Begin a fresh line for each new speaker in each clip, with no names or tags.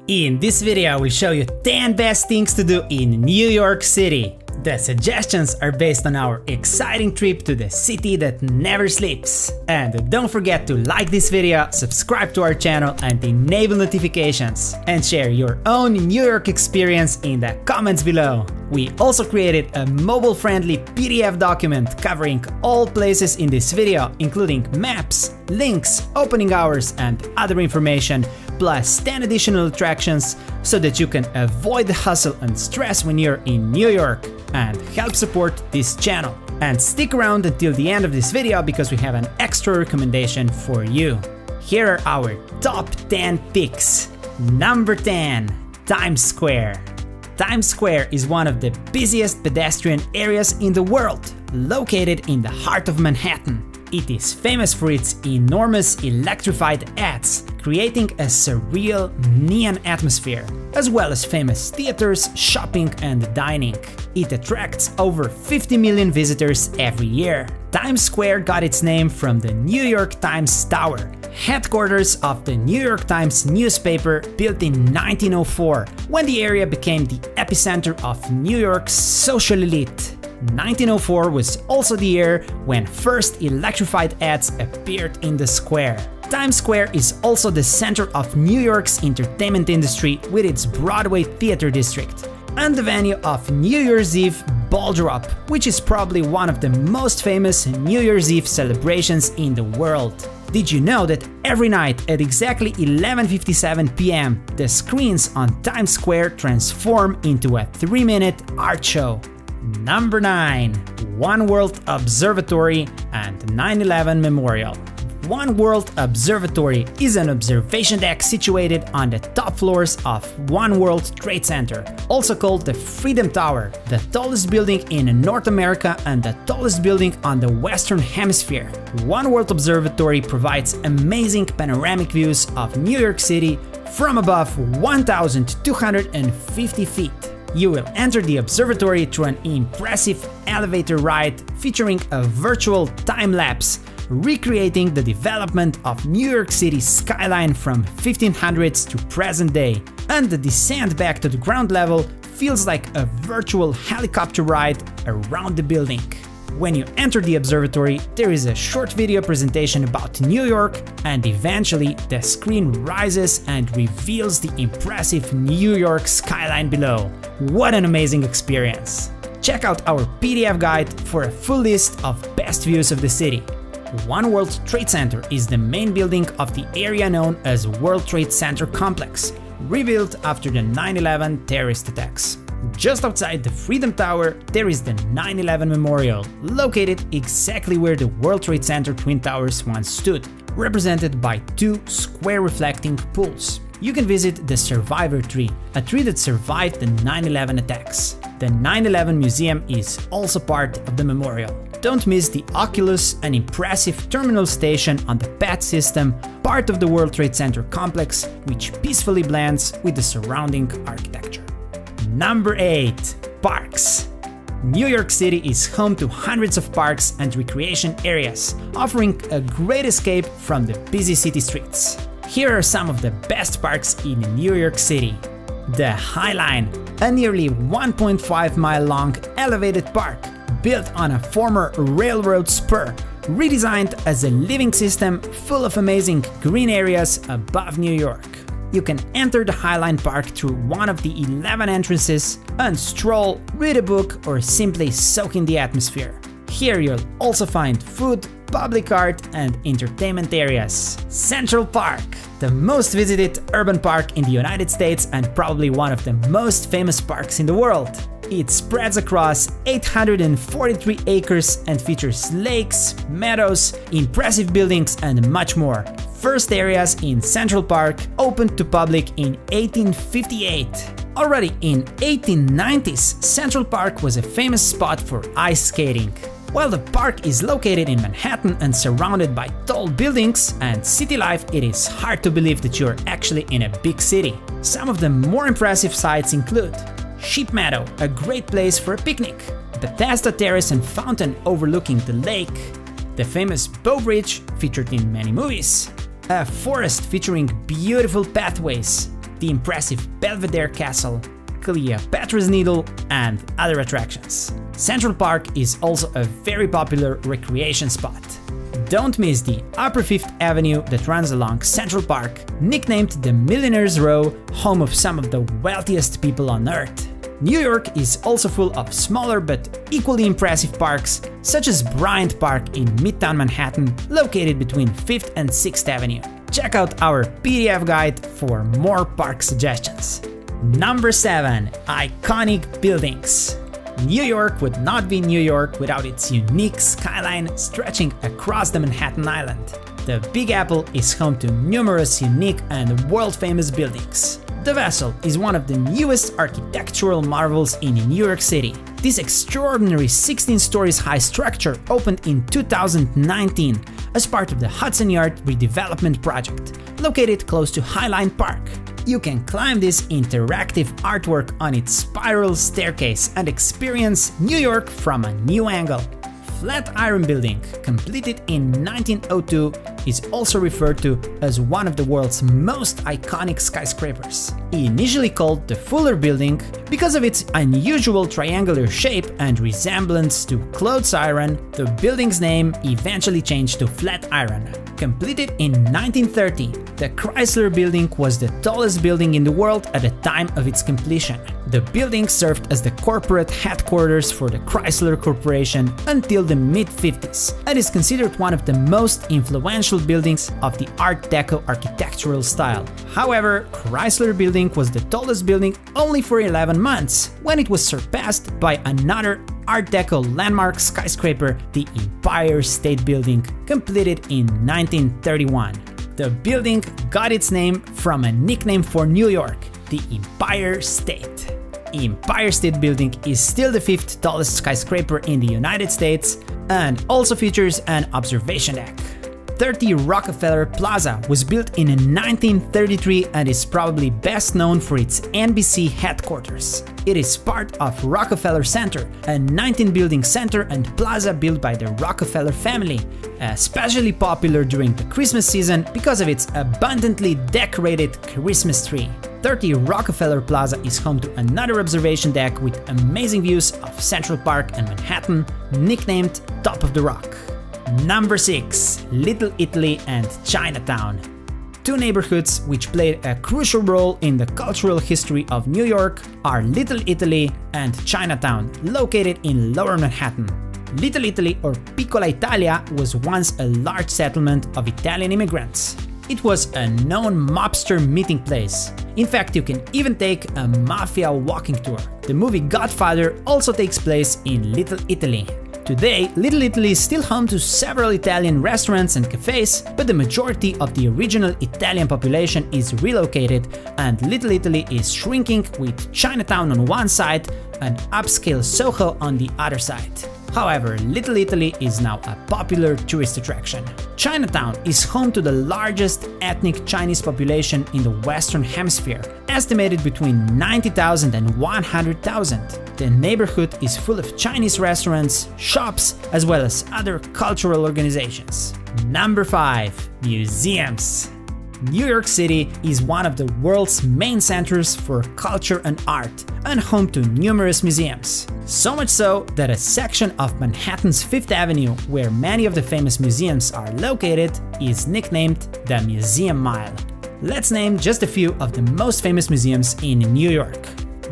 In this video, I will show you 10 best things to do in New York City. The suggestions are based on our exciting trip to the city that never sleeps. And don't forget to like this video, subscribe to our channel and enable notifications. And share your own New York experience in the comments below. We also created a mobile-friendly PDF document covering all places in this video, including maps, links, opening hours and other information, plus 10 additional attractions so that you can avoid the hustle and stress when you're in New York and help support this channel. And stick around until the end of this video because we have an extra recommendation for you. Here are our top 10 picks. Number 10, Times Square. Times Square is one of the busiest pedestrian areas in the world, located in the heart of Manhattan. It is famous for its enormous electrified ads, creating a surreal neon atmosphere, as well as famous theaters, shopping and dining. It attracts over 50 million visitors every year. Times Square got its name from the New York Times Tower, headquarters of the New York Times newspaper, built in 1904, when the area became the epicenter of New York's social elite. 1904 was also the year when first electrified ads appeared in the square. Times Square is also the center of New York's entertainment industry with its Broadway theater district, and the venue of New Year's Eve Ball Drop, which is probably one of the most famous New Year's Eve celebrations in the world. Did you know that every night at exactly 11:57 p.m. the screens on Times Square transform into a 3-minute art show? Number 9, One World Observatory and 9/11 Memorial. One World Observatory is an observation deck situated on the top floors of One World Trade Center, also called the Freedom Tower, the tallest building in North America and the tallest building on the Western Hemisphere. One World Observatory provides amazing panoramic views of New York City from above 1,250 feet. You will enter the observatory through an impressive elevator ride featuring a virtual time-lapse, recreating the development of New York City's skyline from 1500s to present day. And the descent back to the ground level feels like a virtual helicopter ride around the building. When you enter the observatory, there is a short video presentation about New York, and eventually the screen rises and reveals the impressive New York skyline below. What an amazing experience! Check out our PDF guide for a full list of best views of the city. One World Trade Center is the main building of the area known as World Trade Center Complex, rebuilt after the 9/11 terrorist attacks. Just outside the Freedom Tower, there is the 9/11 Memorial, located exactly where the World Trade Center Twin Towers once stood, represented by 2 square reflecting pools. You can visit the Survivor Tree, a tree that survived the 9/11 attacks. The 9/11 Museum is also part of the memorial. Don't miss the Oculus, an impressive terminal station on the PAT system, part of the World Trade Center complex, which peacefully blends with the surrounding architecture. Number 8, Parks. New York City is home to hundreds of parks and recreation areas, offering a great escape from the busy city streets. Here are some of the best parks in New York City. The High Line, a nearly 1.5-mile long elevated park built on a former railroad spur, redesigned as a living system full of amazing green areas above New York. You can enter the High Line Park through one of the 11 entrances and stroll, read a book, or simply soak in the atmosphere. Here you'll also find food, public art, and entertainment areas. Central Park, the most visited urban park in the United States and probably one of the most famous parks in the world. It spreads across 843 acres and features lakes, meadows, impressive buildings, and much more. First areas in Central Park opened to public in 1858. Already in 1890s, Central Park was a famous spot for ice skating. While the park is located in Manhattan and surrounded by tall buildings and city life, it is hard to believe that you're actually in a big city. Some of the more impressive sights include Sheep Meadow, a great place for a picnic, Bethesda Terrace and Fountain overlooking the lake, the famous Bow Bridge featured in many movies, a forest featuring beautiful pathways, the impressive Belvedere Castle, Cleopatra's Needle, and other attractions. Central Park is also a very popular recreation spot. Don't miss the Upper Fifth Avenue that runs along Central Park, nicknamed the Millionaire's Row, home of some of the wealthiest people on Earth. New York is also full of smaller but equally impressive parks, such as Bryant Park in Midtown Manhattan, located between 5th and 6th Avenue. Check out our PDF guide for more park suggestions. Number 7. Iconic buildings. New York would not be New York without its unique skyline stretching across the Manhattan Island. The Big Apple is home to numerous unique and world-famous buildings. The Vessel is one of the newest architectural marvels in New York City. This extraordinary 16 stories high structure opened in 2019 as part of the Hudson Yard redevelopment project, located close to Highline Park. You can climb this interactive artwork on its spiral staircase and experience New York from a new angle. Flatiron Building, completed in 1902, is also referred to as one of the world's most iconic skyscrapers. Initially called the Fuller Building because of its unusual triangular shape and resemblance to Claude's Iron, the building's name eventually changed to Flatiron. Completed in 1930, the Chrysler Building was the tallest building in the world at the time of its completion. The building served as the corporate headquarters for the Chrysler Corporation until the mid-50s and is considered one of the most influential buildings of the Art Deco architectural style. However, Chrysler Building was the tallest building only for 11 months, when it was surpassed by another Art Deco landmark skyscraper, the Empire State Building, completed in 1931. The building got its name from a nickname for New York, the Empire State. Empire State Building is still the 5th tallest skyscraper in the United States and also features an observation deck. 30 Rockefeller Plaza was built in 1933 and is probably best known for its NBC headquarters. It is part of Rockefeller Center, a 19-building center and plaza built by the Rockefeller family, especially popular during the Christmas season because of its abundantly decorated Christmas tree. 30 Rockefeller Plaza is home to another observation deck with amazing views of Central Park and Manhattan, nicknamed Top of the Rock. Number 6. Little Italy and Chinatown. Two neighborhoods which played a crucial role in the cultural history of New York are Little Italy and Chinatown, located in Lower Manhattan. Little Italy, or Piccola Italia, was once a large settlement of Italian immigrants. It was a known mobster meeting place. In fact, you can even take a mafia walking tour. The movie Godfather also takes place in Little Italy. Today, Little Italy is still home to several Italian restaurants and cafes, but the majority of the original Italian population is relocated, and Little Italy is shrinking with Chinatown on one side and upscale Soho on the other side. However, Little Italy is now a popular tourist attraction. Chinatown is home to the largest ethnic Chinese population in the Western Hemisphere, estimated between 90,000 and 100,000. The neighborhood is full of Chinese restaurants, shops, as well as other cultural organizations. Number 5. Museums. New York City is one of the world's main centers for culture and art, and home to numerous museums. So much so that a section of Manhattan's Fifth Avenue, where many of the famous museums are located, is nicknamed the Museum Mile. Let's name just a few of the most famous museums in New York.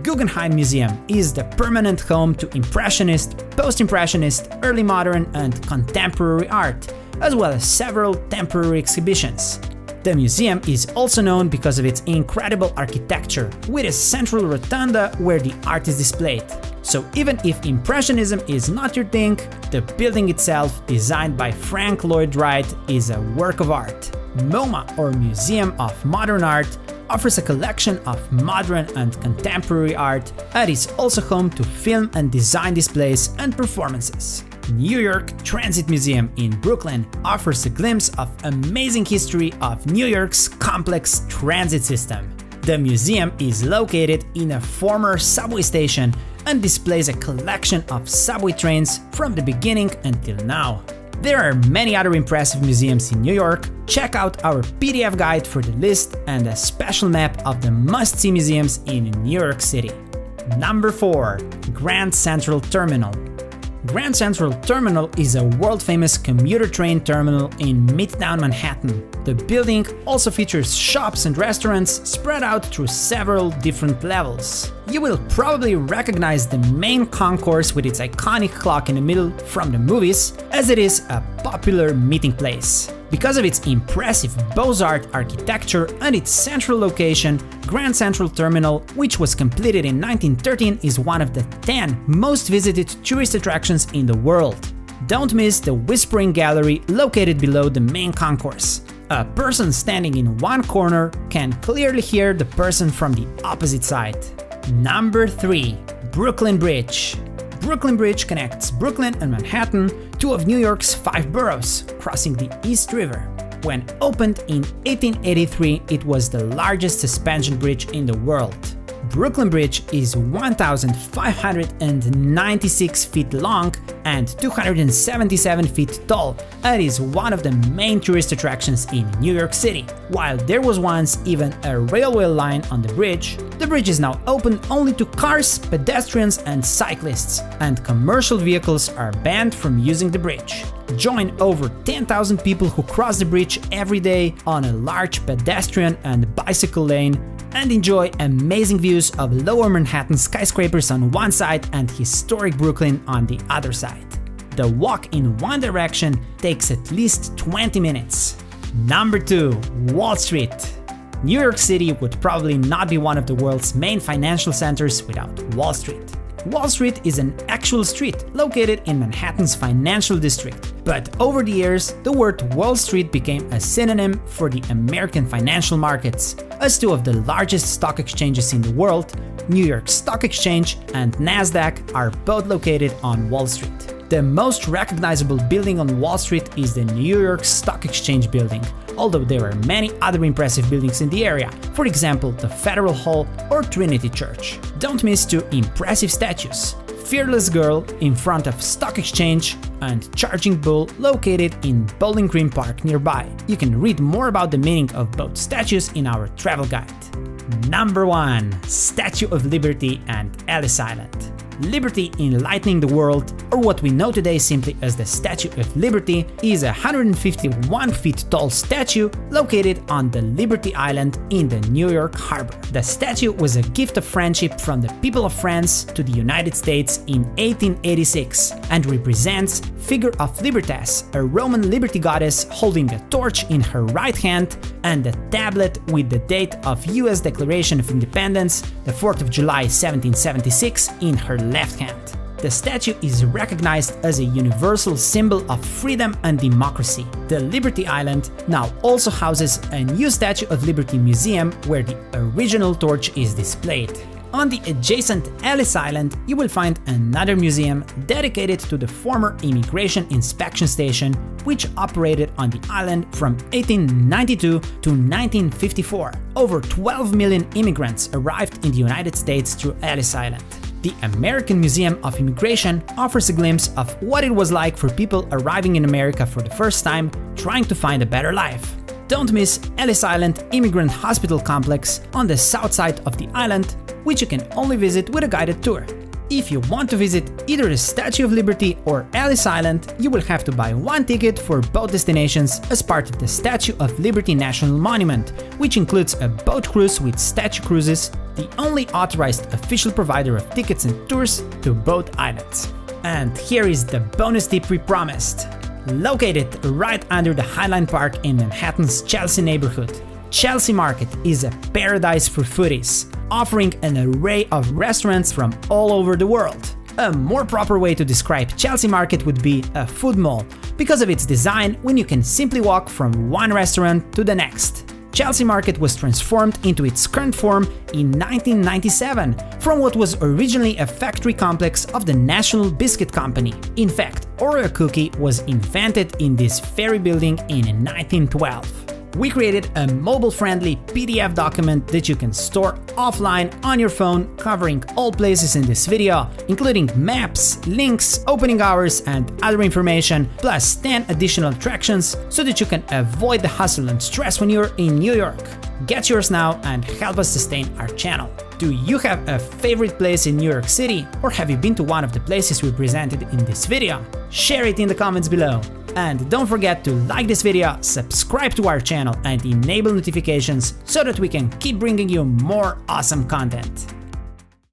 Guggenheim Museum is the permanent home to Impressionist, Post-Impressionist, Early Modern, and Contemporary art, as well as several temporary exhibitions. The museum is also known because of its incredible architecture, with a central rotunda where the art is displayed. So even if Impressionism is not your thing, the building itself, designed by Frank Lloyd Wright, is a work of art. MoMA, or Museum of Modern Art, offers a collection of modern and contemporary art and is also home to film and design displays and performances. New York Transit Museum in Brooklyn offers a glimpse of amazing history of New York's complex transit system. The museum is located in a former subway station and displays a collection of subway trains from the beginning until now. There are many other impressive museums in New York. Check out our PDF guide for the list and a special map of the must-see museums in New York City. Number 4. Grand Central Terminal. Grand Central Terminal is a world-famous commuter train terminal in Midtown Manhattan. The building also features shops and restaurants spread out through several different levels. You will probably recognize the main concourse with its iconic clock in the middle from the movies, as it is a popular meeting place. Because of its impressive Beaux-Arts architecture and its central location, Grand Central Terminal, which was completed in 1913, is one of the 10 most visited tourist attractions in the world. Don't miss the Whispering Gallery located below the main concourse. A person standing in one corner can clearly hear the person from the opposite side. Number 3. Brooklyn Bridge. Brooklyn Bridge connects Brooklyn and Manhattan, two of New York's 5 boroughs, crossing the East River. When opened in 1883, it was the largest suspension bridge in the world. Brooklyn Bridge is 1,596 feet long and 277 feet tall, and is one of the main tourist attractions in New York City. While there was once even a railway line on the bridge is now open only to cars, pedestrians and cyclists, and commercial vehicles are banned from using the bridge. Join over 10,000 people who cross the bridge every day on a large pedestrian and bicycle lane, and enjoy amazing views of lower Manhattan skyscrapers on one side and historic Brooklyn on the other side. The walk in one direction takes at least 20 minutes. Number 2. Wall Street. New York City would probably not be one of the world's main financial centers without Wall Street. Wall Street is an actual street located in Manhattan's financial district, but over the years, the word Wall Street became a synonym for the American financial markets, as two of the largest stock exchanges in the world, New York Stock Exchange and Nasdaq, are both located on Wall Street. The most recognizable building on Wall Street is the New York Stock Exchange building, although there are many other impressive buildings in the area, for example the Federal Hall or Trinity Church. Don't miss 2 impressive statues: Fearless Girl in front of Stock Exchange and Charging Bull located in Bowling Green Park nearby. You can read more about the meaning of both statues in our travel guide. Number 1. Statue of Liberty and Ellis Island. Liberty Enlightening the World, or what we know today simply as the Statue of Liberty, is a 151 feet tall statue located on the Liberty Island in the New York Harbor. The statue was a gift of friendship from the people of France to the United States in 1886 and represents figure of Libertas, a Roman liberty goddess holding a torch in her right hand and a tablet with the date of US Declaration of Independence, the 4th of July 1776, in her left hand. The statue is recognized as a universal symbol of freedom and democracy. The Liberty Island now also houses a new Statue of Liberty museum where the original torch is displayed. On the adjacent Ellis Island, you will find another museum dedicated to the former Immigration Inspection Station, which operated on the island from 1892 to 1954. Over 12 million immigrants arrived in the United States through Ellis Island. The American Museum of Immigration offers a glimpse of what it was like for people arriving in America for the first time, trying to find a better life. Don't miss Ellis Island Immigrant Hospital Complex on the south side of the island, which you can only visit with a guided tour. If you want to visit either the Statue of Liberty or Ellis Island, you will have to buy one ticket for both destinations as part of the Statue of Liberty National Monument, which includes a boat cruise with Statue Cruises, the only authorized official provider of tickets and tours to both islands. And here is the bonus tip we promised. Located right under the Highline Park in Manhattan's Chelsea neighborhood, Chelsea Market is a paradise for foodies, offering an array of restaurants from all over the world. A more proper way to describe Chelsea Market would be a food mall, because of its design when you can simply walk from one restaurant to the next. Chelsea Market was transformed into its current form in 1997 from what was originally a factory complex of the National Biscuit Company. In fact, Oreo cookie was invented in this very building in 1912. We created a mobile-friendly PDF document that you can store offline on your phone, covering all places in this video, including maps, links, opening hours, and other information, plus 10 additional attractions so that you can avoid the hustle and stress when you're in New York. Get yours now and help us sustain our channel. Do you have a favorite place in New York City, or have you been to one of the places we presented in this video? Share it in the comments below. And don't forget to like this video, subscribe to our channel, and enable notifications so that we can keep bringing you more awesome content.